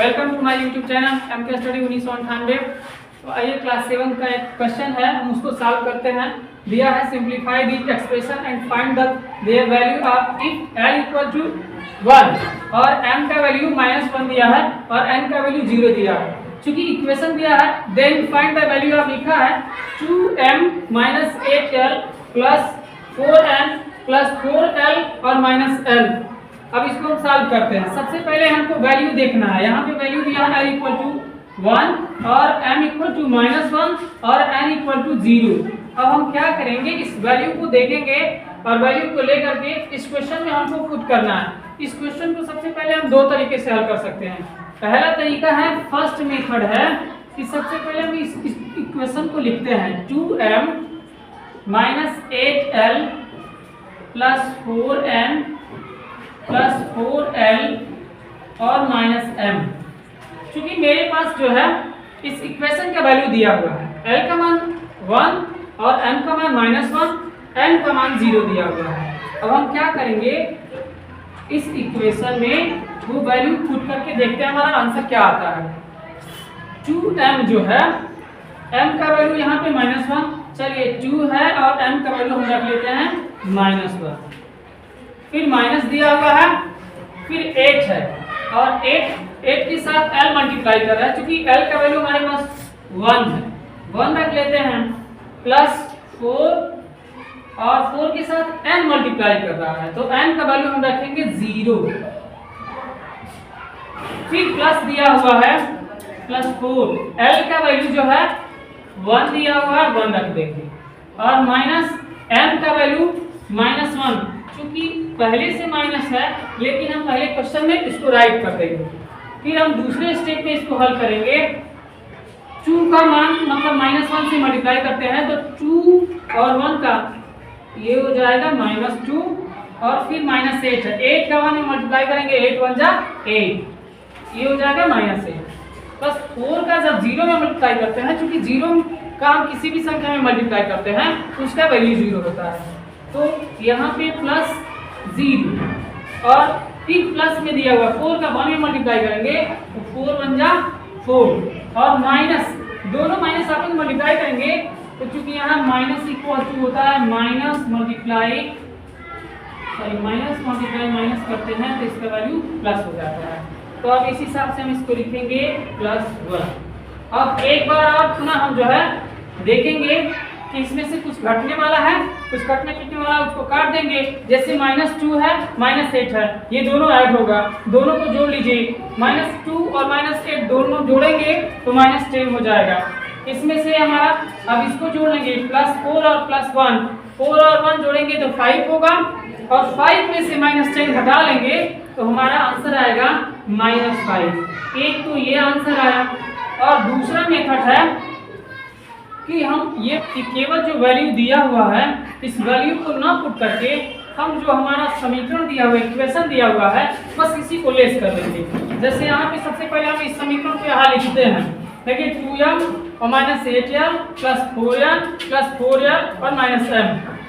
Welcome to my YouTube channel MK study 1998। तो आइए class 7 का एक क्वेश्चन है, हम उसको सॉल्व करते हैं। दिया है simplify the expression and find the their value of if l equal to 1 और m का वैल्यू -1 दिया है और n का वैल्यू 0 दिया है। चूंकि इक्वेशन दिया है then find the value of लिखा है 2m - 8l plus 4n plus 4l और -l। अब इसको हम सॉल्व करते हैं। सबसे पहले हमको वैल्यू देखना है। यहाँ पे वैल्यू दिया है l इक्वल टू 1 और m इक्वल टू -1 और n इक्वल टू 0। अब हम क्या करेंगे, इस वैल्यू को देखेंगे और वैल्यू को लेकर के इस क्वेश्चन में हमको पुट करना है। इस क्वेश्चन को सबसे पहले हम दो तरीके से हल कर सकते हैं। पहला तरीका है, फर्स्ट मेथड है कि सबसे पहले हम इस इक्वेशन को लिखते हैं 2m - 8l plus 4n plus 4l और -m। क्योंकि मेरे पास जो है इस इक्वेशन का वैल्यू दिया हुआ है, l का मान 1 और m का मान -1, n का मान 0 दिया हुआ है। अब हम क्या करेंगे, इस इक्वेशन में वो वैल्यू पुट करके देखते हैं हमारा आंसर क्या आता है। 2m जो है, m का वैल्यू यहाँ पे -1, चलिए 2 है और m का वैल्यू हम रख लेते हैं -1। फिर माइनस दिया हुआ है, फिर 8 है और 8 के साथ l मल्टीप्लाई कर रहा है। क्योंकि l का वैल्यू हमारे पास 1 है, 1 रख लेते हैं प्लस 4 और 4 के साथ n मल्टीप्लाई कर रहा है तो n का वैल्यू हम रखेंगे 0। फिर प्लस दिया हुआ है प्लस 4, l का वैल्यू जो है 1 दिया हुआ है, 1 रख देंगे और माइनस m का वैल्यू -1। क्योंकि पहले से माइनस है लेकिन हम पहले क्वेश्चन में इसको राइट कर देंगे। फिर हम दूसरे स्टेप में इसको हल करेंगे। 2 का मान मतलब -1 से मल्टीप्लाई करते हैं तो 2 और 1 का ये हो जाएगा -2 और फिर -8 है, 8 का 1 में मल्टीप्लाई करेंगे, 8 1 जा 8, ये हो जाएगा -8 प्लस 4 का जब 0 में मल्टीप्लाई करते हैं, क्योंकि 0 का हम किसी भी संख्या में मल्टीप्लाई करते हैं तो उसका वैल्यू 0 होता है। तो यहाँ पे प्लस 0 और फिर प्लस में दिया हुआ 4 का 1 में मल्टीप्लाई करेंगे तो 4 1 जा 4 और माइनस, दोनों माइनस आपस में मल्टीप्लाई करेंगे तो चूंकि यहाँ माइनस इक्वल टू होता है माइनस मल्टीप्लाई माइनस करते हैं तो इसका वैल्यू प्लस हो जाता है। तो अब इस हिसाब से हम इसको लिखेंगे +1। अब एक बार और पुनः हम जो है देखेंगे कि इसमें से कुछ घटने वाला है, कुछ घटने पिटने वाला है, उसको काट देंगे। जैसे -2 है -8 है, ये दोनों ऐड होगा, दोनों को जोड़ लीजिए, -2 और -8 दोनों जोड़ेंगे तो -10 हो जाएगा। इसमें से हमारा अब इसको जोड़ लेंगे +4 और +1, 4 और 1 जोड़ेंगे तो 5 होगा और 5 में से -10 घटा लेंगे तो हमारा आंसर आएगा -5। एक तो ये आंसर आया और दूसरा मेथड है कि हम ये केवल जो वैल्यू दिया हुआ है इस वैल्यू को ना पुट करके हम जो हमारा समीकरण दिया हुआ है, इक्वेशन दिया हुआ है, बस इसी को लेस कर देंगे। जैसे यहाँ पे सबसे पहले हम इस समीकरण को यहाँ लिखते हैं, देखिए 2m और -8l plus 4n plus 4l और -m।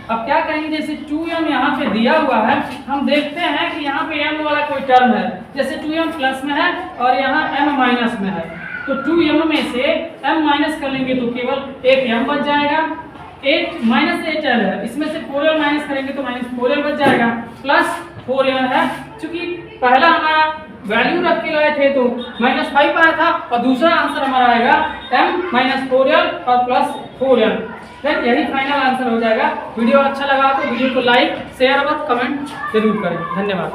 अब क्या करेंगे, जैसे 2m यहाँ पे दिया हुआ है, हम देखते हैं कि यहाँ पे m वाला कोई टर्म है, जैसे 2m प्लस में है और यहाँ m माइनस में है तो 2m में से m माइनस कर लेंगे तो केवल एक m बच जाएगा। 8 -8l है, इसमें से 4l माइनस करेंगे तो -4l बच जाएगा प्लस 4l है। क्योंकि पहला हमारा वैल्यू रख के लाए थे तो -5 आया था और दूसरा आंसर हमारा आएगा m - 4l और प्लस 4l। देन यही फाइनल आंसर हो जाएगा। वीडियो अच्छा लगा तो वीडियो को लाइक शेयर और कमेंट जरूर करें। धन्यवाद।